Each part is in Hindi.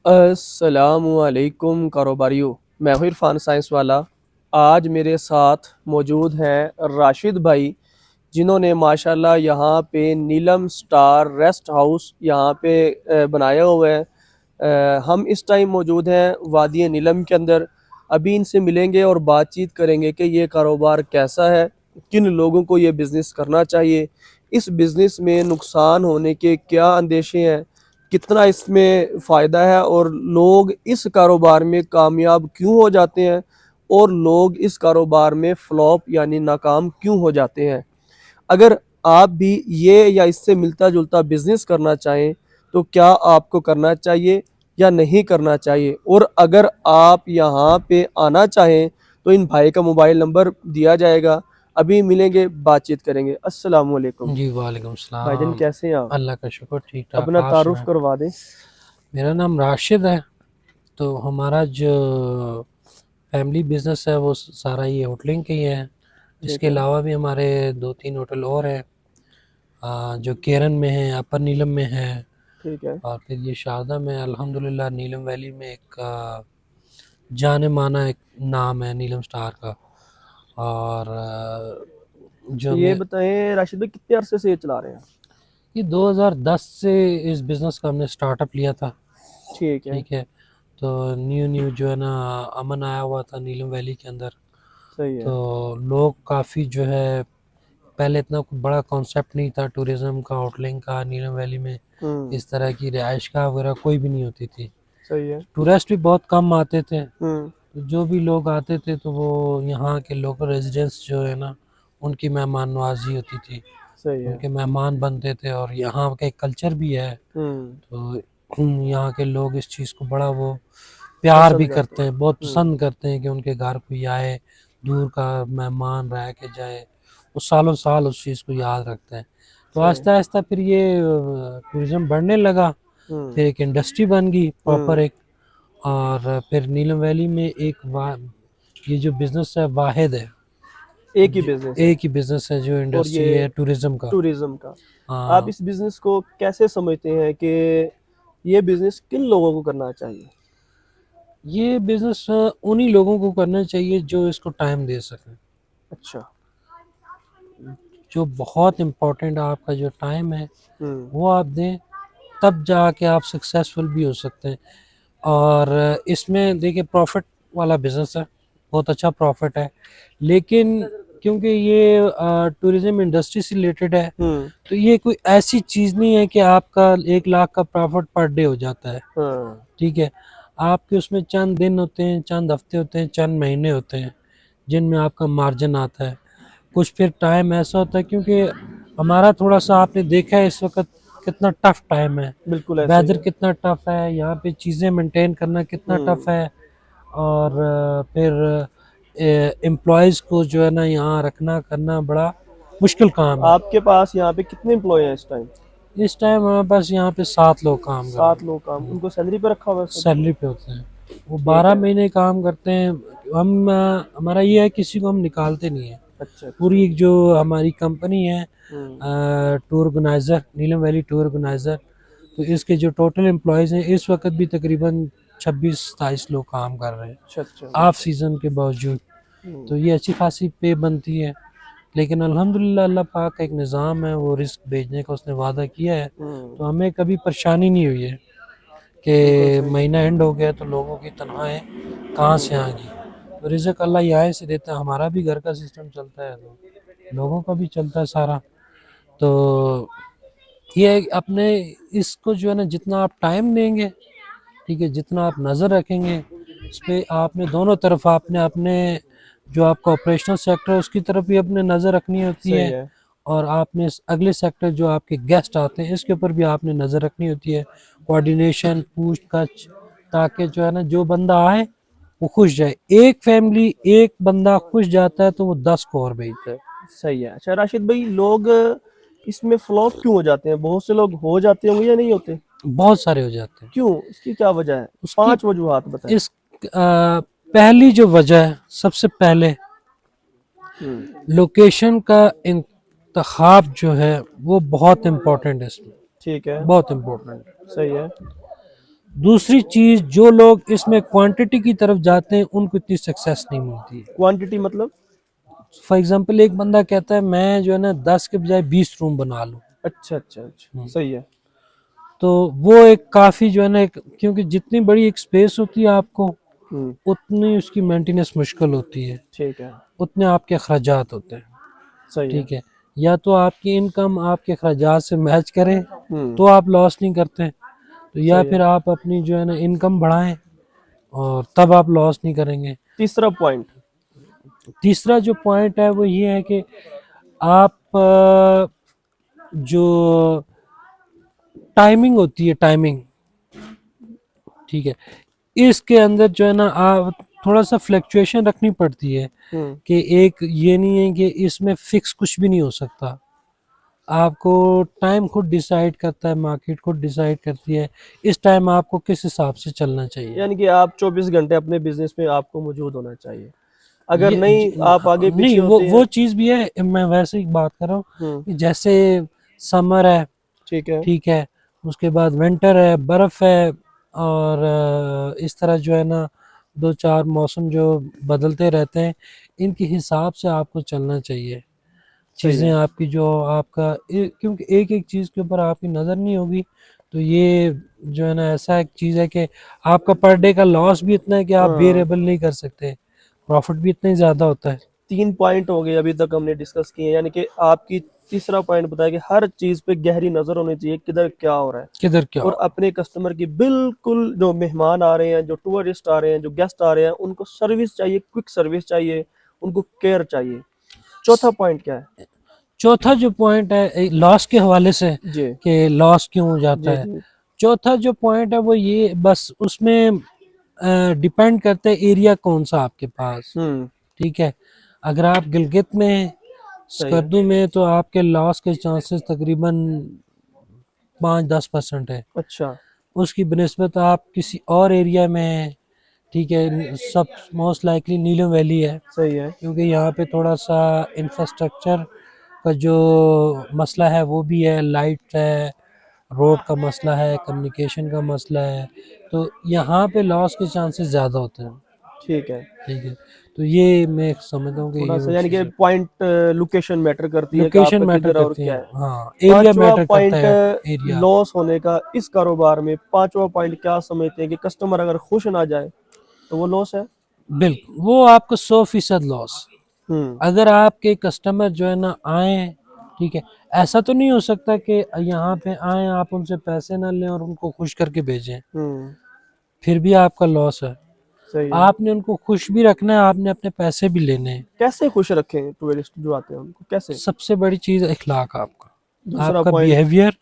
अस्सलामुअलैकुम कारोबारियों। मैं हूँ इरफान साइंस वाला। आज मेरे साथ मौजूद हैं राशिद भाई, जिन्होंने माशाल्लाह यहाँ पे नीलम स्टार रेस्ट हाउस यहाँ पे बनाया हुआ है। हम इस टाइम मौजूद हैं वादी नीलम के अंदर। अभी इनसे मिलेंगे और बातचीत करेंगे कि ये कारोबार कैसा है, किन लोगों को ये बिज़नेस करना चाहिए, इस बिज़नेस में नुकसान होने के क्या अंदेशे हैं, कितना इसमें फ़ायदा है और लोग इस कारोबार में कामयाब क्यों हो जाते हैं और लोग इस कारोबार में फ्लॉप यानी नाकाम क्यों हो जाते हैं। अगर आप भी ये या इससे मिलता जुलता बिजनेस करना चाहें तो क्या आपको करना चाहिए या नहीं करना चाहिए, और अगर आप यहाँ पे आना चाहें तो इन भाई का मोबाइल नंबर दिया जाएगा। अभी मिलेंगे, बातचीत करेंगे। अस्सलाम वालेकुम। जी वालेकुम भाईजान सलाम। कैसे हैं आप? अल्लाह का शुक्र, ठीक ठाक। अपना आप तारुफ सुनाएं। करवा दें। मेरा नाम राशिद है। तो हमारा जो फैमिली बिजनेस है वो सारा ये होटलिंग का ही है। ठीक इसके है। अलावा भी हमारे दो तीन होटल और हैं, जो केरन में है, अपर नीलम में है, ठीक है। और फिर ये शारदा में। अल्हम्दुलिल्लाह नीलम वैली में एक जाने माना एक नाम है नीलम स्टार का। और जो ये मैं बताएं राशिद भाई, कितने अरसे से ये चला रहे हैं? ये 2010 से इस बिज़नेस का हमने स्टार्टअप लिया था। ठीक है। ठीक है। तो न्यू न्यू जो है ना अमन आया हुआ था नीलम वैली के अंदर। सही है। तो लोग काफ़ी जो है, पहले इतना कोई बड़ा कॉन्सेप्ट नहीं था टूरिज़्म का, होटलिंग का नीलम वैली में। हम्म। इस तरह की रिहाइश का वगैरह कोई भी नहीं होती थी। सही है। टूरिस्ट भी बहुत कम आते थे। हम्म। तो जो भी लोग आते थे तो वो यहाँ के लोकल रेजिडेंट्स जो है ना, उनकी मेहमान नवाजी होती थी, सही है। उनके मेहमान बनते थे। और यहाँ का एक कल्चर भी है। हम्म। तो यहाँ के लोग इस चीज़ को बड़ा वो प्यार भी पसंद करते करते हैं। हैं, बहुत पसंद करते हैं कि उनके घर कोई आए, दूर का मेहमान रह के जाए। वो सालों साल उस चीज़ को याद रखते हैं। तो सही है। आहिस्ता आहिस्ता फिर ये टूरिज़्म बढ़ने लगा। हम्म। फिर एक इंडस्ट्री बन गई प्रॉपर हम्म। एक। और फिर नीलम वैली में ये जो बिज़नेस है वाहिद है, एक ही बिजनेस है। एक ही बिज़नेस है जो और इंडस्ट्री ये है टूरिज़्म का। टूरिज्म का। आप हाँ। इस बिजनेस को कैसे समझते हैं कि ये बिजनेस किन लोगों को करना चाहिए? ये बिज़नेस उन्हीं लोगों को करना चाहिए जो इसको टाइम दे सकें। अच्छा। जो बहुत इम्पोर्टेंट आपका जो टाइम है हम्म। वो आप दें, तब जाके आप सक्सेसफुल भी हो सकते हैं। और इसमें देखिए प्रॉफिट वाला बिज़नेस है, बहुत अच्छा प्रॉफिट है। लेकिन क्योंकि ये टूरिज़्म इंडस्ट्री से रिलेटेड है, हम्म। तो ये कोई ऐसी चीज़ नहीं है कि आपका 1 लाख का प्रॉफिट पर डे हो जाता है। हाँ। ठीक है। आपके उसमें चंद दिन होते हैं, चंद हफ्ते होते हैं, चंद महीने होते हैं जिनमें आपका मार्जिन आता है। कुछ फिर टाइम ऐसा होता है, क्योंकि हमारा थोड़ा सा आपने देखा है इस वक्त कितना टफ टाइम है, बिल्कुल ऐसा ही वेदर है। कितना टफ है, यहाँ पे चीज़ें मेंटेन करना कितना टफ हम्म। है। और फिर एम्प्लॉयज़ को जो है ना यहाँ रखना करना बड़ा मुश्किल काम है। आपके पास यहाँ पे कितने एम्प्लॉय हैं इस टाइम? इस टाइम हमारे पास यहाँ पे 7 लोग काम कर रहे 7 लोग काम, हैं। उनको सैलरी पे रखा हुआ है सब? सैलरी पे होते हैं। वो ठीक बारह है। महीने काम करते हैं। हम हमारा ये है, किसी को हम निकालते नहीं है। अच्छा अच्छा। पूरी जो हमारी कंपनी है, हम्म। टूर ऑर्गेनाइज़र, नीलम वैली टूर ऑर्गेनाइज़र, तो इसके जो टोटल एम्प्लॉयज़ हैं इस वक्त भी तकरीबन 26-27 लोग काम कर रहे हैं, अच्छा अच्छा। ऑफ सीज़न के बावजूद। हम्म। तो ये अच्छी खासी पे बनती है। लेकिन अल्हम्दुलिल्लाह अल्लाह पाक का एक निज़ाम है, वो रिस्क भेजने का उसने वादा किया है। तो हमें कभी परेशानी नहीं हुई है बिल्कुल कि सही। महीना एंड हो गया तो लोगों की तनख्वाहें कहाँ से हम्म। आएंगी। तो रिज़्क अल्लाह यहाँ से देता है। हमारा भी घर का सिस्टम चलता है, तो लोगों का भी चलता है सारा। तो ये है कि अपने इसको जो है ना, जितना आप टाइम देंगे, ठीक है, जितना आप नज़र रखेंगे इस पे, आपने दोनों तरफ आपने अपने जो आपका ऑपरेशनल सेक्टर है उसकी तरफ भी अपने नज़र रखनी होती सही है। है। और आपने अगले सेक्टर जो आपके गेस्ट आते हैं इसके ऊपर भी आपने नज़र रखनी होती है। कोऑर्डिनेशन, पूछताछ, ताकि जो है ना जो बंदा आए वो खुश जाए। एक फैमिली, एक बंदा खुश जाता है तो वो 10 को और भेजता है। सही है। अच्छा राशिद भाई, लोग इसमें फ्लॉप क्यों हो जाते हैं? बहुत से लोग हो जाते होंगे या नहीं होते? बहुत सारे हो जाते हैं। क्यों, इसकी क्या वजह है? उसकी 5 वजूहात बताएं। इस पहली जो वजह है, सबसे पहले हम्म। लोकेशन का इंतखाब जो है वो बहुत इम्पोर्टेंट है इसमें, ठीक है। बहुत इम्पोर्टेंट है। सही है। दूसरी चीज, जो लोग इसमें क्वांटिटी की तरफ जाते हैं उनको इतनी सक्सेस नहीं मिलती है। क्वांटिटी मतलब? फॉर एग्जांपल एक बंदा कहता है मैं जो है ना 10 के बजाय 20 रूम बना लूं, अच्छा अच्छा अच्छा, सही है। तो वो एक काफी जो है ना एक, क्योंकि जितनी बड़ी एक स्पेस होती है आपको, हम्म। उतनी उसकी मेंटेनेंस मुश्किल होती है, ठीक है। उतने आपके अखराजात होते हैं। सही है। ठीक है, या तो आपकी इनकम आपके अखराजात से मैच करे हम्म। तो आप लॉस नहीं करते, तो या सही है। फिर आप अपनी जो है ना इनकम बढ़ाएं और तब आप लॉस नहीं करेंगे। तीसरा पॉइंट? तीसरा जो पॉइंट है वो ये है कि आप जो टाइमिंग होती है, टाइमिंग, ठीक है, इसके अंदर जो है ना आप थोड़ा सा फ्लक्चुएशन रखनी पड़ती है, हम्म। कि एक ये नहीं है कि इसमें फिक्स कुछ भी नहीं हो सकता। आपको टाइम खुद डिसाइड करता है, मार्केट खुद डिसाइड करती है इस टाइम आपको किस हिसाब से चलना चाहिए। यानी कि आप 24 घंटे अपने बिजनेस में आपको मौजूद होना चाहिए। अगर ये नहीं आप आगे नहीं, पीछे होते वो हैं। चीज़ भी है, मैं वैसे ही बात कर रहा हूँ हम्म। कि जैसे समर है, ठीक है। ठीक है, उसके बाद विंटर है, बर्फ़ है, और इस तरह जो है ना दो चार मौसम जो बदलते रहते हैं, इनके हिसाब से आपको चलना चाहिए। सही चीज़ें है। आपकी जो आपका क्योंकि एक एक चीज़ के ऊपर आपकी नज़र नहीं होगी, तो ये जो है ना ऐसा एक चीज़ है कि आपका पर डे का लॉस भी इतना है कि आप हाँ। बेरेबल नहीं कर सकते, प्रॉफिट भी इतना ही ज़्यादा होता है। 3 पॉइंट हो गए अभी तक हमने डिस्कस किए, यानी कि आपकी तीसरा पॉइंट बताया कि हर चीज पे गहरी नजर होनी चाहिए, किधर क्या हो रहा है। किधर क्या और हो। अपने कस्टमर की बिल्कुल, जो मेहमान आ रहे हैं, जो टूरिस्ट आ रहे हैं, जो गेस्ट आ रहे हैं, उनको सर्विस चाहिए, क्विक सर्विस चाहिए, उनको केयर चाहिए। चौथा पॉइंट क्या है? चौथा जो पॉइंट है लॉस के हवाले से, जी कि लॉस क्यों हो जाता जी है, जी। चौथा जो पॉइंट है वो ये, बस उसमें डिपेंड करता है एरिया कौन सा आपके पास। हम्म। ठीक है, अगर आप गिलगित में हैं, सही है। स्कर्दू में, तो आपके लॉस के चांसेस तकरीबन 5-10% है। अच्छा। उसकी बनिस्बत आप किसी और एरिया में हैं, ठीक है, सब मोस्ट लाइकली नीलम वैली है, सही है। क्योंकि यहाँ पे थोड़ा सा इंफ्रास्ट्रक्चर का जो मसला है वो भी है, लाइट है, रोड का मसला है, कम्युनिकेशन का मसला है, तो यहाँ पे लॉस के चांसेस ज़्यादा होते हैं। ठीक है। ठीक है, तो ये मैं समझता हूँ कि थोड़ा ये सा वो यानी कि चीज़ है। पॉइंट, लोकेशन मैटर करती है कि लोकेशन आपका मैटर किधर और करती है, क्या है। हाँ, एरिया पांचवा मैटर करता पॉइंट, है, एरिया। लॉस होने का इस कारोबार में पांचवा पॉइंट क्या समझते हैं कि कस्टमर अगर खुश ना जाए तो वो लॉस है? बिल्कुल, वो आपका 100% लॉस। हम्म। अगर आपके कस्टमर जो है ना आए, ठीक है, ऐसा तो नहीं हो सकता कि यहाँ पे आए आप उनसे पैसे ना लें और उनको खुश करके भेजें, हम्म। फिर भी आपका लॉस है। सही है। आपने उनको खुश भी रखना है, आपने अपने पैसे भी लेने हैं। कैसे खुश रखें टूरिस्ट जो आते हैं उनको, कैसे? सबसे बड़ी चीज़ इखलाक, आपका दूसरा आपका पॉइंट? बिहेवियर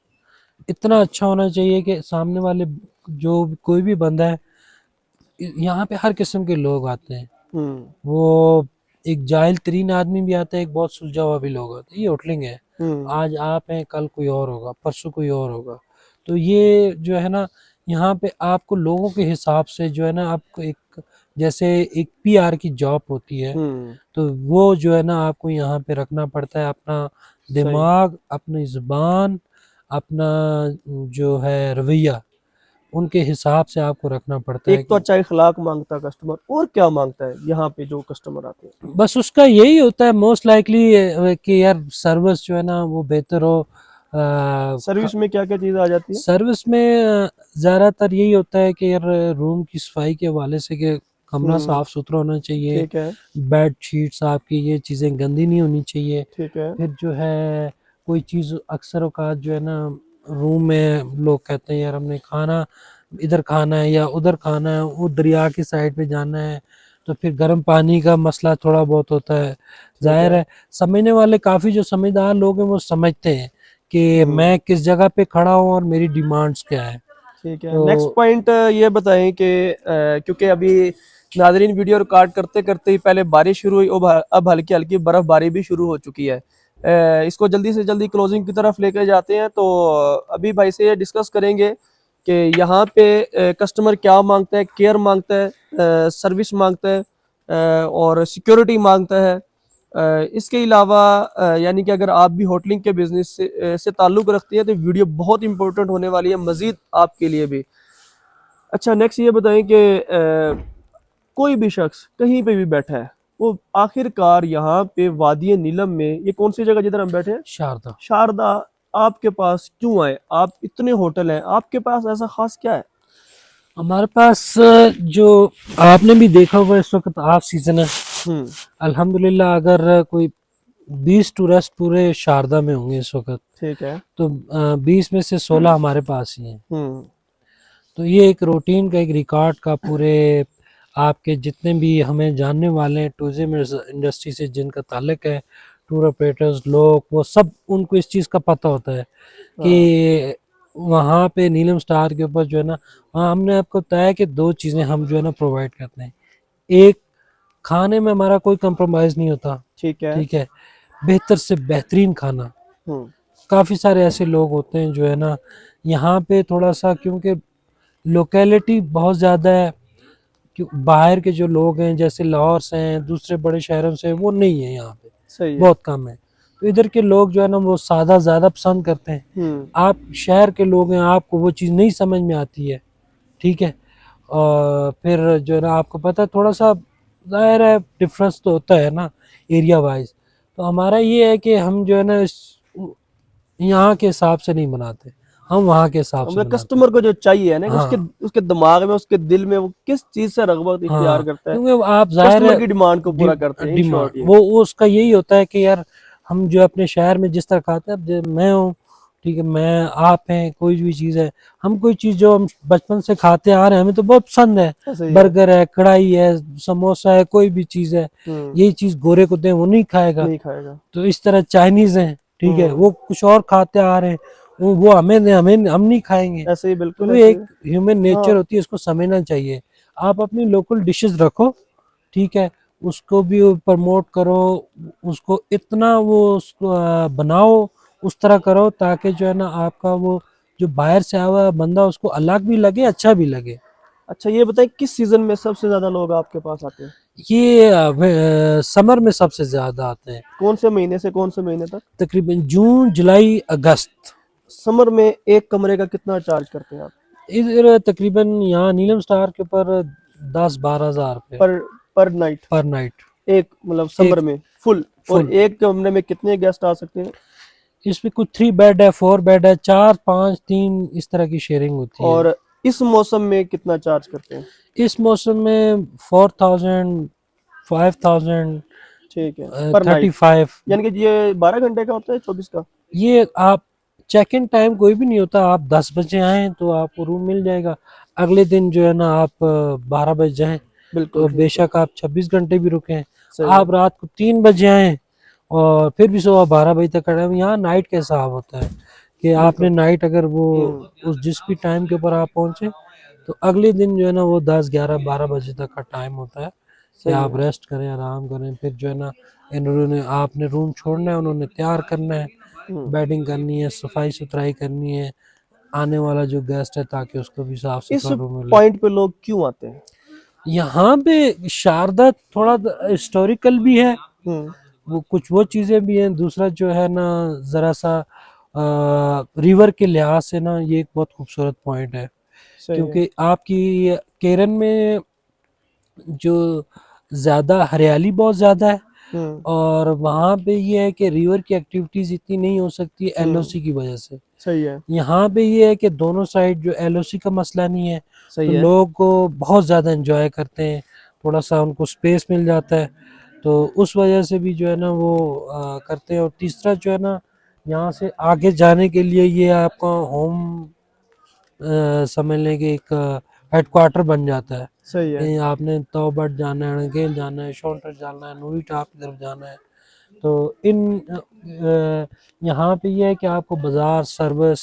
इतना अच्छा होना चाहिए कि सामने वाले, जो कोई भी बंदा है, यहाँ पे हर किस्म के लोग आते हैं, हम्म। वो एक जाहिल तरीन आदमी भी आता है, एक बहुत सुलझा हुआ भी लोग आता है, ये होटलिंग है। हम्म। आज आप हैं, कल कोई और होगा, परसों कोई और होगा, तो ये जो है ना यहाँ पे आपको लोगों के हिसाब से जो है ना आपको एक, जैसे एक पीआर की जॉब होती है, हम्म। तो वो जो है ना आपको यहाँ पे रखना पड़ता है, अपना सही। दिमाग, अपनी ज़ुबान, अपना जो है रवैया, उनके हिसाब से आपको रखना पड़ता है एक तो कि अच्छा इखलाक मांगता है कस्टमर, और क्या मांगता है यहाँ पे जो कस्टमर आते हैं? बस उसका यही होता है मोस्ट लाइकली कि यार सर्विस जो है ना वो बेहतर हो। सर्विस में क्या क्या चीज़ आ जाती है? सर्विस में ज़्यादातर यही होता है कि यार रूम की सफाई के हवाले से, कि कमरा हम्म। साफ़ सुथरा होना चाहिए, ठीक है। बेड शीट्स आपकी, ये चीज़ें गंदी नहीं होनी चाहिए। ठीक है। फिर जो है कोई चीज़ अक्सर औकात जो है ना रूम में लोग कहते हैं यार हमने खाना इधर खाना है या उधर खाना है, वो दरिया की साइड पे जाना है, तो फिर गर्म पानी का मसला थोड़ा बहुत होता है। ठीक जाहिर है। है समझने वाले काफ़ी जो समझदार लोग हैं वो समझते हैं कि हम्म। मैं किस जगह पे खड़ा हूँ और मेरी डिमांड्स क्या है। ठीक है। नेक्स्ट तो पॉइंट ये बताएं कि क्योंकि अभी नाजरीन वीडियो रिकॉर्ड करते करते ही पहले बारिश शुरू हुई, अब हल्की हल्की बर्फबारी भी शुरू हो चुकी है। इसको जल्दी से जल्दी क्लोजिंग की तरफ लेकर जाते हैं, तो अभी भाई से ये डिस्कस करेंगे कि यहाँ पे कस्टमर क्या मांगता है, केयर मांगता है, सर्विस मांगता है, और सिक्योरिटी मांगता है। इसके अलावा यानी कि अगर आप भी होटलिंग के बिजनेस से ताल्लुक़ रखती है तो वीडियो बहुत इंपॉर्टेंट होने वाली है मज़ीद आपके लिए भी। अच्छा, नेक्स्ट ये बताएं कि कोई भी शख्स कहीं पे भी बैठा है, वो आखिरकार यहाँ पे वादी नीलम में, ये कौन सी जगह जिधर हम बैठे हैं, शारदा। शारदा, आपके पास क्यों आए? आप इतने होटल हैं, आपके पास ऐसा खास क्या है? हमारे पास जो आपने भी देखा होगा इस वक्त ऑफ सीजन है। हम्म। अल्हम्दुलिल्लाह अगर कोई 20 टूरिस्ट पूरे शारदा में होंगे इस वक्त, ठीक है। तो 20 में से 16 हमारे पास ही हैं। हम्म। तो ये एक रूटीन का, एक रिकॉर्ड का, पूरे आपके जितने भी हमें जानने वाले हैं टूरिज्म इंडस्ट्री से जिनका ताल्लुक है, टूर ऑपरेटर्स लोग, वो सब उनको इस चीज़ का पता होता है हाँ। कि वहाँ पे नीलम स्टार के ऊपर जो है ना, वहाँ हमने आपको बताया कि दो चीज़ें हम जो है ना प्रोवाइड करते हैं। एक, खाने में हमारा कोई कंप्रोमाइज़ नहीं होता, ठीक है। ठीक है, बेहतर से बेहतरीन खाना। हम्म। काफ़ी सारे ऐसे लोग होते हैं जो है ना यहाँ पे थोड़ा सा, क्योंकि लोकेलिटी बहुत ज़्यादा है, बाहर के जो लोग हैं जैसे लाहौर से हैं, दूसरे बड़े शहरों से, वो नहीं है यहाँ पे, सही है। बहुत कम है। तो इधर के लोग जो है ना वो सादा ज़्यादा पसंद करते हैं। हम्म। आप शहर के लोग हैं, आपको वो चीज़ नहीं समझ में आती है, ठीक है। और फिर जो है ना आपको पता है थोड़ा सा ज़ाहिर है डिफरेंस तो होता है ना एरिया वाइज। तो हमारा ये है कि हम जो है ना यहाँ के हिसाब से नहीं बनाते, हम वहाँ के हिसाब से मतलब बनाते हैं। कस्टमर को जो चाहिए है ना, कि उसके हाँ उसके दिमाग में, उसके दिल में वो किस चीज से रगबत इख्तियार हाँ, करता है, क्योंकि आप जाहिर कस्टमर है की डिमांड को पूरा करते हैं, इन डिमांड शॉर्ट ये। वो उसका यही होता है कि यार हम जो अपने शहर में जिस तरह खाते हैं, अब मैं हूँ, ठीक है, मैं आप हैं, कोई भी चीज़ है, हम कोई चीज़ जो हम बचपन से खाते आ रहे हैं हमें तो बहुत पसंद है, सही है। बर्गर है, कढ़ाई है, समोसा है, कोई भी चीज़ है, हम्म। यही चीज़ गोरे को दें वो नहीं खाएगा। नहीं खाएगा। तो इस तरह चाइनीज़ हैं, ठीक है, हम्म। वो कुछ और खाते आ रहे हैं, वो हमें दें, हमें हम नहीं खाएंगे। ऐसे ही, तो बिल्कुल वो ऐसे एक ही। ह्यूमन नेचर हाँ। होती है, इसको समझना चाहिए। आप अपनी लोकल डिशेस रखो, ठीक है, उसको भी प्रमोट करो, उसको इतना वो उसको बनाओ, उस तरह करो ताकि जो है ना आपका वो जो बाहर से आया हुआ बंदा उसको अलग भी लगे, अच्छा भी लगे। अच्छा, ये बताइए किस सीजन में सबसे ज्यादा लोग आपके पास आते हैं? ये समर में सबसे ज़्यादा आते हैं, कौन से महीने से कौन से महीने तक? तकरीबन जून जुलाई अगस्त। समर में एक कमरे का कितना चार्ज करते हैं आप? इधर तकरीबन यहाँ नीलम स्टार के ऊपर 10-12 हज़ार रुपये पर पर नाइट? पर नाइट। एक मतलब एक समर में फुल? और फुल। एक कमरे में कितने गेस्ट आ सकते हैं? इसमें कुछ 3 बेड है, 4 बेड है, 4-5-3 इस तरह की शेयरिंग होती है। और इस मौसम में कितना चार्ज करते हैं? इस मौसम में 4000, 5000, ठीक है, पर नाइट। 35। यानी कि ये 12 घंटे का होता है, 24 का? ये आप चेक इन टाइम कोई भी नहीं होता, आप 10 बजे आएँ तो आपको रूम मिल जाएगा। अगले दिन जो है ना आप 12 बजे जाएँ बिल्कुल तो ठीक है। बेशक आप 26 घंटे भी रुकें। सही है। आप रात को 3 बजे आएँ और फिर भी सुबह 12 बजे तक खड़े हैं। यहाँ नाइट का हिसाब होता है कि आपने बिल्कुल। नाइट अगर वो हम्म। उस जिस भी टाइम के ऊपर आप पहुँचे, तो अगले दिन जो है ना वो 10-11-12 बजे तक का टाइम होता है कि सही आप है। रेस्ट करें, आराम करें। फिर जो है ना इन्होंने आपने रूम छोड़ना है, उन्होंने तैयार करना है, हम्म। बेडिंग करनी है, सफाई सुथराई करनी है, आने वाला जो गेस्ट है ताकि उसको भी साफ इस सुथरा रूम मिले। पॉइंट पे लोग क्यों आते हैं? यहाँ पे शारदा थोड़ा हिस्टोरिकल भी है, हम्म। वो कुछ वो चीज़ें भी हैं। दूसरा जो है ना ज़रा सा रिवर के लिहाज से ना ये एक बहुत खूबसूरत पॉइंट है, सही है। क्योंकि आपकी केरन में जो ज़्यादा हरियाली बहुत ज़्यादा है, हम्म। और वहाँ पे ये है कि रिवर की एक्टिविटीज़ इतनी नहीं हो सकती हम्म। एलओसी की वजह से। सही है। यहाँ पे ये है कि दोनों साइड जो एलओसी का मसला नहीं है, तो सही है। लोग को बहुत ज़्यादा एंजॉय करते हैं, थोड़ा सा उनको स्पेस मिल जाता है, तो उस वजह से भी जो है ना वो करते हैं। और तीसरा जो है ना यहाँ से आगे जाने के लिए ये आपका होम समझ लें कि एक हेडक्वार्टर बन जाता है। सही है। कहीं आपने तौबट जाना है, अड़गेल जाना है, शोल्टर जाना है, नूरी टाप की तरफ जाना है, तो यहाँ पे ये है कि आपको बाज़ार, सर्विस,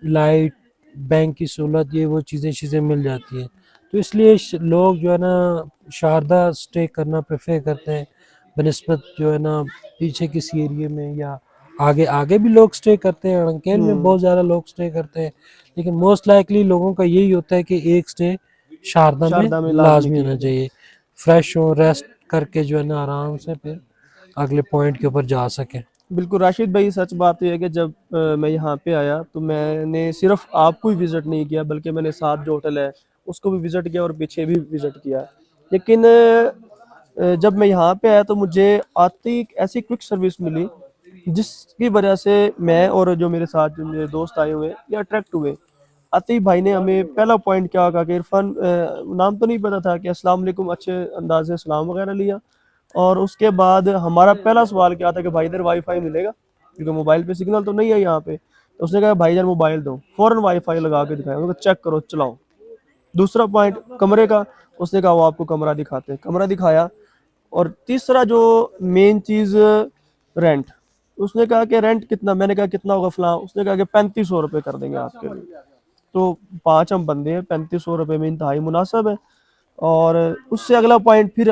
लाइट, बैंक की सहूलत, ये वो चीज़ें मिल जाती हैं। तो इसलिए लोग जो है ना शारदा स्टे करना प्रेफर करते हैं बनिस्बत जो है ना पीछे किसी एरिया में, या आगे आगे भी लोग स्टे करते हैं, अड़केल में हम्म। बहुत ज़्यादा लोग स्टे करते हैं, लेकिन मोस्ट लाइकली लोगों का यही होता है कि एक स्टे शारदा में शारदा में लाजमी लाजमी किया होना जाए। चाहिए, फ्रेश हो, रेस्ट करके जो है ना आराम से फिर अगले पॉइंट के ऊपर जा सकें। बिल्कुल राशिद भाई, सच बात यह है कि जब मैं यहाँ पे आया तो मैंने सिर्फ आपको ही विजिट नहीं किया, बल्कि मैंने साथ जो होटल है उसको भी विज़िट किया और पीछे भी विज़िट किया। लेकिन जब मैं यहाँ पे आया तो मुझे आते ही एक ऐसी क्विक सर्विस मिली जिसकी वजह से मैं और जो मेरे साथ जो मेरे दोस्त आए हुए ये अट्रैक्ट हुए। आते ही भाई ने हमें पहला पॉइंट क्या कहा कि इरफान, नाम तो नहीं पता था, कि अस्सलाम वालेकुम, अच्छे अंदाज से सलाम वगैरह लिया। और उसके बाद हमारा पहला सवाल क्या था कि भाई इधर वाईफाई मिलेगा, क्योंकि मोबाइल पे सिग्नल तो नहीं है यहाँ पे। तो उसने कहा भाईजान मोबाइल दो, फौरन वाईफाई लगा के दिखाया, उसको चेक करो चलाओ। दूसरा पॉइंट कमरे का, उसने कहा वो आपको कमरा दिखाते हैं, कमरा दिखाया। और तीसरा जो मेन चीज़, रेंट। उसने कहा कि रेंट कितना, मैंने कहा कितना होगा फलां, उसने कहा कि 3500 रुपये कर देंगे आपके लिए। तो 5 हम बंदे हैं, 3500 रुपये में इंतहाई मुनासिब है। और उससे अगला पॉइंट फिर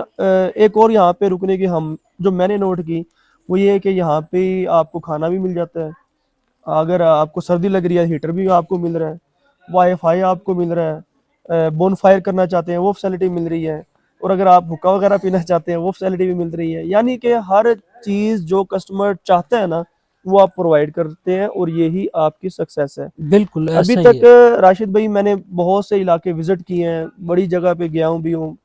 एक और यहाँ पे रुकने की हम जो मैंने नोट की, वो ये है कि यहाँ पे आपको खाना भी मिल जाता है, अगर आपको सर्दी लग रही है हीटर भी आपको मिल रहा है, वाईफाई आपको मिल रहा है, बोन फायर करना चाहते हैं वो फैसिलिटी मिल रही है, और अगर आप हुक्का वगैरह पीना चाहते हैं वो फैसिलिटी भी मिल रही है। यानी कि हर चीज़ जो कस्टमर चाहता है ना, वो आप प्रोवाइड करते हैं, और यही आपकी सक्सेस है। बिल्कुल अभी ऐसा ही तक है। राशिद भाई मैंने बहुत से इलाके विजिट किए हैं, बड़ी जगह पे गया हूँ भी हूँ,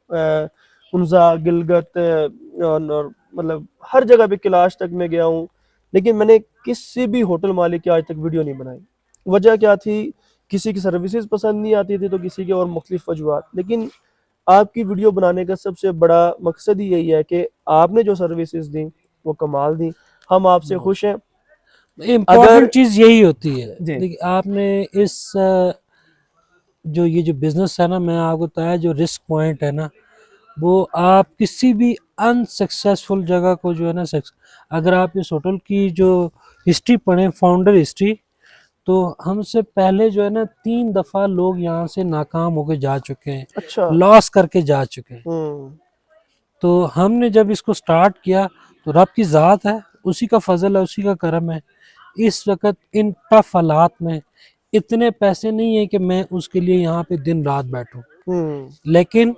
उनजा, गिलगत, और मतलब हर जगह पे, कैलाश तक मैं गया हूँ। लेकिन मैंने किसी भी होटल मालिक की आज तक वीडियो नहीं बनाई। वजह क्या थी? किसी की सर्विसेज पसंद नहीं आती थी, तो किसी की और मुख्तलिफ वजूहत। लेकिन आपकी वीडियो बनाने का सबसे बड़ा मकसद ही यही है कि आपने जो सर्विसेज दी वो कमाल दी, हम आपसे खुश हैं। अगर इम्पोर्टेंट चीज यही होती है। जी देखिए आपने इस जो ये जो बिजनेस है ना, मैं आपको बताया जो रिस्क पॉइंट है ना, वो आप किसी भी अनसक्सेसफुल जगह को जो है ना अगर आप इस होटल की जो हिस्ट्री पढ़ें, फाउंडर हिस्ट्री, तो हमसे पहले जो है ना 3 दफा लोग यहाँ से नाकाम होके जा चुके हैं, अच्छा। लॉस करके जा चुके हैं। हम्म। तो हमने जब इसको स्टार्ट किया तो रब की ज़ात है, उसी का फजल है, उसी का करम है। इस वक्त इन टफ हालात में इतने पैसे नहीं है कि मैं उसके लिए यहाँ पे दिन रात बैठूं, हम्म। लेकिन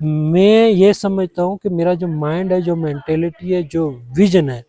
मैं ये समझता हूँ कि मेरा जो माइंड है, जो मेंटेलिटी है, जो विजन है,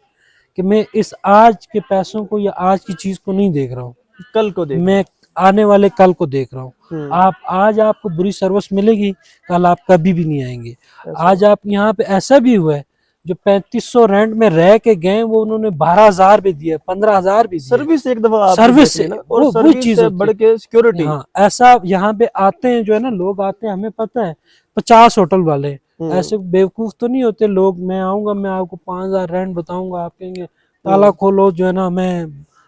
कि मैं इस आज के पैसों को या आज की चीज़ को नहीं देख रहा हूँ, कल को देख मैं लो। आने वाले कल को देख रहा हूँ। हम्म। आप आज आपको बुरी सर्विस मिलेगी, कल आप कभी भी नहीं आएंगे। ऐसा आज है। आप यहाँ पे ऐसा भी हुआ है जो 3500 रेंट में रह के गए, वो उन्होंने 12,000 भी दिए, 15,000 भी दिए। सर्विस एक दफा आप भी सर्विस देख से लेना, और वो सर्विस चीज से होती बढ़ है। के सिक्योरिटी। हाँ ऐसा यहाँ पे आते हैं जो है ना, लोग आते हैं, हमें पता है 50 होटल वाले हम्म। ऐसे बेवकूफ तो नहीं होते लोग। मैं आऊंगा, मैं आपको 5,000 रेंट बताऊंगा, आप कहेंगे ताला खोलो जो है ना, मैं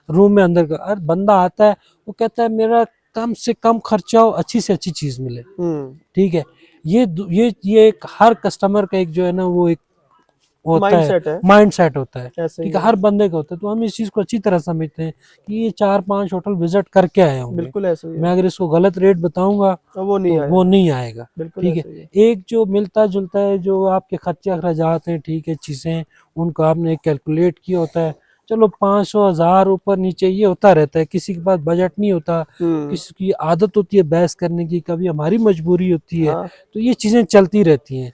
रूम में अंदर का। अरे बंदा आता है, वो कहता है मेरा कम से कम खर्चा हो, अच्छी से अच्छी चीज मिले। हम्म। ठीक है, ये एक हर कस्टमर का एक जो है ना, वो एक होता माइंड है, सेट है। माइंड सेट होता है। ऐसे ही ठीक है, है। हर बंदे का होता है। तो हम इस चीज को अच्छी तरह समझते हैं कि ये 4-5 होटल विजिट करके आए होंगे। बिल्कुल ऐसे ही है। मैं अगर इसको गलत रेट बताऊंगा अब वो नहीं तो आया। वो नहीं आएगा। बिल्कुल ठीक है, ऐसे ही है। एक जो मिलता जुलता है, जो आपके खर्चे अखराजात हैं, ठीक है, चीजें उनको आपने कैलकुलेट किया होता है। चलो 500 1000 ऊपर नीचे ये होता रहता है, किसी के पास बजट नहीं होता, हम्म। किसी की आदत होती है बहस करने की, कभी हमारी मजबूरी होती है, हाँ। तो ये चीजें चलती रहती हैं।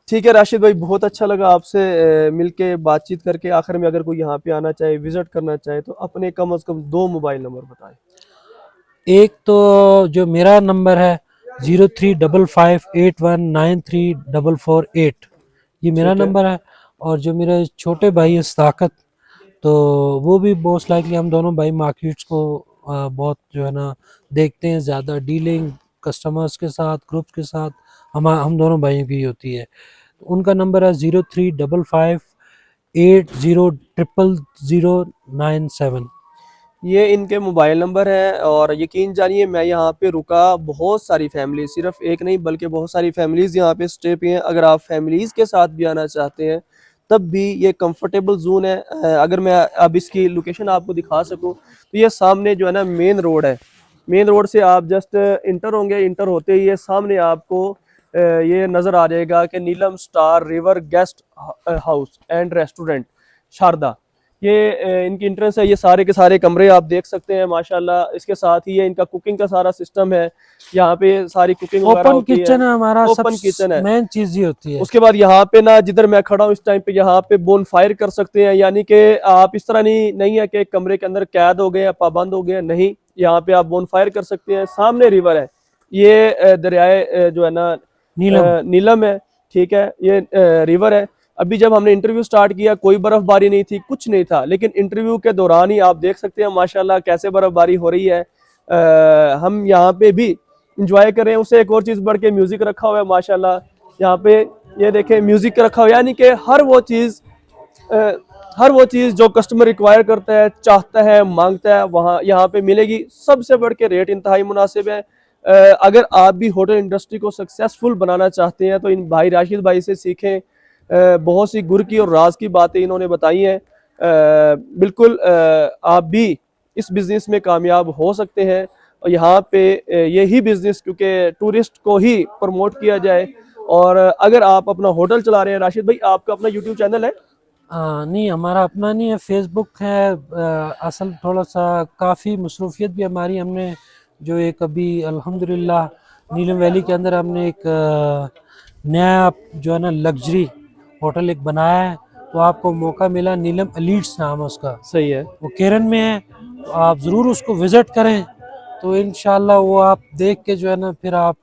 ठीक है राशिद भाई, बहुत अच्छा लगा आपसे मिलके बातचीत करके। आखिर में अगर कोई यहाँ पे आना चाहे, विजिट करना चाहे, तो अपने कम से कम 2 मोबाइल नंबर बताएं। एक तो जो मेरा नंबर है 035581934448, ये मेरा ठीक है। नंबर है। और जो मेरे छोटे भाई है सदाकत, तो वो भी मोस्ट लाइकली, हम दोनों भाई मार्केट्स को बहुत जो है ना देखते हैं, ज़्यादा डीलिंग कस्टमर्स के साथ, ग्रुप के साथ हम दोनों भाइयों की होती है। तो उनका नंबर है 035580000997। ये इनके मोबाइल नंबर है। और यकीन जानिए, मैं यहाँ पे रुका, बहुत सारी फैमिली, सिर्फ एक नहीं बल्कि बहुत सारी फैमिलीज़ यहाँ पे स्टे पे हैं। अगर आप फैमिलीज़ के साथ भी आना चाहते हैं तब भी ये कंफर्टेबल जोन है। अगर मैं अब इसकी लोकेशन आपको दिखा सकूं, तो ये सामने जो है ना मेन रोड है। मेन रोड से आप जस्ट इंटर होंगे, इंटर होते ही ये सामने आपको ये नज़र आ जाएगा कि Neelam star river guest house and restaurant, Sharda. ये इनकी एंट्रेंस है। ये सारे के सारे कमरे आप देख सकते हैं माशाल्लाह। इसके साथ ही ये इनका कुकिंग का सारा सिस्टम है, यहाँ पे सारी कुकिंग वगैरह ओपन होती है। किचन है हमारा, सब ओपन किचन है। मेन चीज ये होती है। उसके बाद यहाँ पे ना, जिधर मैं खड़ा हूँ इस टाइम पे, यहाँ पे बोन फायर कर सकते हैं। यानी कि आप इस तरह नहीं है कि कमरे के अंदर कैद हो गए या पाबंद हो गए, नहीं, यहाँ पे आप बोन फायर कर सकते हैं। सामने रिवर है, ये दरियाए जो है ना नीलम है, ठीक है, ये रिवर है। अभी जब हमने इंटरव्यू स्टार्ट किया कोई बर्फबारी नहीं थी, कुछ नहीं था, लेकिन इंटरव्यू के दौरान ही आप देख सकते हैं माशाल्लाह कैसे बर्फबारी हो रही है। हम यहाँ पे भी इंजॉय करें, उससे एक और चीज़ बढ़ के म्यूजिक रखा हुआ है माशाल्लाह यहाँ पे। ये देखें म्यूजिक रखा हुआ है, यानी कि हर वो चीज़ जो कस्टमर रिक्वायर करता है, चाहता है, मांगता है, वहाँ यहाँ पे मिलेगी। सबसे बढ़ के रेट इंतहाई मुनासिब है। अगर आप भी होटल इंडस्ट्री को सक्सेसफुल बनाना चाहते हैं तो इन भाई राशिद भाई से सीखें। बहुत सी गुर की और राज की बातें इन्होंने बताई हैं। बिल्कुल आप भी इस बिज़नेस में कामयाब हो सकते हैं। और यहाँ पे यही बिज़नेस क्योंकि टूरिस्ट को ही प्रमोट किया जाए। और अगर आप अपना होटल चला रहे हैं राशिद भाई, आपका अपना यूट्यूब चैनल है? नहीं, हमारा अपना नहीं है, फेसबुक है। असल थोड़ा सा काफ़ी मसरूफियत भी हमारी, हमने जो एक अभी अल्हम्दुलिल्लाह नीलम वैली के अंदर हमने एक नया जो है ना लग्जरी होटल एक बनाया है। तो आपको मौका मिला, नीलम एलीट्स नाम है उसका, सही है। वो केरन में है, तो आप ज़रूर उसको विज़िट करें। तो इंशाल्लाह वो आप देख के जो है ना फिर आप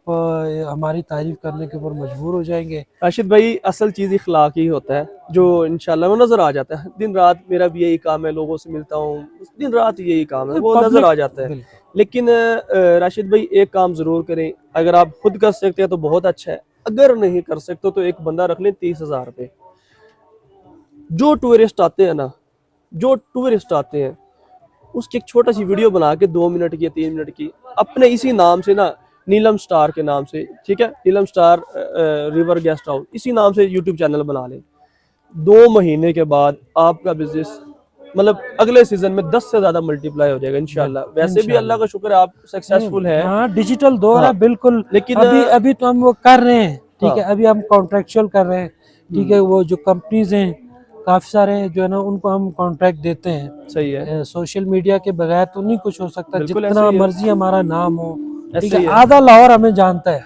हमारी तारीफ करने के ऊपर मजबूर हो जाएंगे। राशिद भाई असल चीज़ इखलाक ही होता है जो इंशाल्लाह वो नज़र आ जाता है। दिन रात मेरा भी यही काम है, लोगों से मिलता हूँ, दिन रात यही काम है, वो नज़र आ जाता है। लेकिन राशिद भाई एक काम ज़रूर करें, अगर आप खुद कर सकते हैं तो बहुत अच्छा है, अगर नहीं कर सकते तो एक बंदा रख लें 30,000 रुपये। जो टूरिस्ट आते हैं उसकी एक छोटा सी वीडियो बना के 2 मिनट की या 3 मिनट की अपने इसी नाम से ना, नीलम स्टार के नाम से, ठीक है, नीलम स्टार रिवर गेस्ट हाउस, इसी नाम से यूट्यूब चैनल बना लें। 2 महीने के बाद आपका बिजनेस मतलब अगले सीजन में 10 से ज्यादा मल्टीप्लाई हो जाएगा इंशाल्लाह। वैसे भी अल्लाह का शुक्र है आप सक्सेसफुल है। हाँ, डिजिटल दौर है बिल्कुल। लेकिन अभी तो हम वो कर रहे हैं, ठीक है, अभी हम कॉन्ट्रेक्चुअल कर रहे हैं, ठीक है। वो जो कंपनीज हैं काफी सारे जो है ना उनको हम कॉन्ट्रैक्ट देते हैं। सही है, सोशल मीडिया के बगैर तो नहीं कुछ हो सकता, बिल्कुल जितना ऐसे ही है। मर्जी हमारा नाम हो, ठीक ऐसे है। ही है। आधा लाहौर हमें जानता है,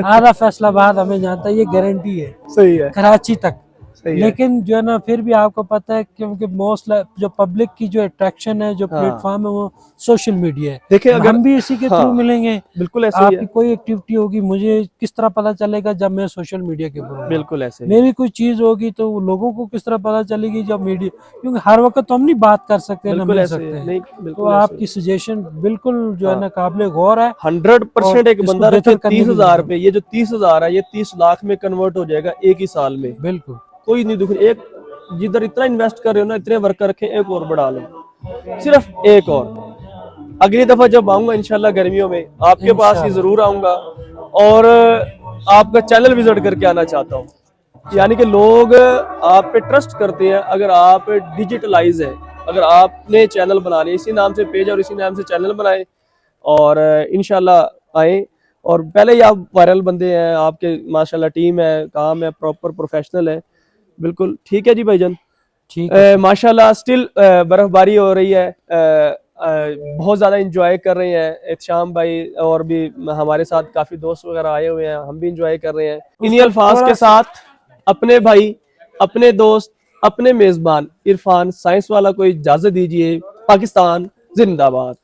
आधा फैसलाबाद हमें जानता है, ये गारंटी है, सही है, कराची तक। सही है। लेकिन जो है ना फिर भी आपको पता है क्योंकि मोस्ट जो पब्लिक की जो अट्रैक्शन है, जो हाँ। प्लेटफॉर्म है वो सोशल मीडिया है। देखिए अगर हम भी इसी के थ्रू मिलेंगे। बिल्कुल ऐसे ही आपकी है, कोई एक्टिविटी होगी मुझे किस तरह पता चलेगा जब मैं सोशल मीडिया के ऊपर हूँ। बिल्कुल ऐसे ही। मेरी कोई चीज होगी तो लोगों को किस तरह पता चलेगी जब मीडिया, क्योंकि हर वक्त तो हम नहीं बात कर सकते ना बिल्कुल मिल ऐसे सकते ही। हैं। नहीं, तो बिल्कुल ऐसे ही। आपकी सजेशन बिल्कुल जो है ना काबिल गौर है। 100% एक इसको बंदा रखे बेहतर करने की 30,000 जरूरत रुपये, ये जो 30,000 है ये 30 लाख में कन्वर्ट हो जाएगा एक ही साल में। है। बिल्कुल कोई नहीं दुख, एक जिधर इतना इन्वेस्ट कर रहे हो ना, इतने वर्कर रखें, एक और बढ़ा लो, सिर्फ एक और। अगली दफा जब आऊंगा इंशाल्लाह गर्मियों में आपके पास ही जरूर आऊंगा और आपका चैनल विजिट करके आना चाहता हूँ। यानी कि लोग आप पे ट्रस्ट करते हैं अगर आप डिजिटलाइज है, अगर आपने चैनल बना लिया, इसी नाम से पेज और इसी नाम से चैनल बनाए और इंशाल्लाह आए। और पहले ही आप वायरल बंदे हैं, आपके माशाल्लाह टीम है, काम है, प्रॉपर प्रोफेशनल है। बिल्कुल ठीक है जी भाईजान, ठीक है। माशाल्लाह स्टिल बर्फबारी हो रही है, बहुत ज़्यादा इंजॉय कर रहे हैं एहतशाम भाई, और भी हमारे साथ काफ़ी दोस्त वगैरह आए हुए हैं, हम भी इंजॉय कर रहे हैं इन्हीं अल्फाज के साथ। अपने भाई, अपने दोस्त, अपने मेज़बान इरफान साइंस वाला को इजाज़त दीजिए। पाकिस्तान जिंदाबाद।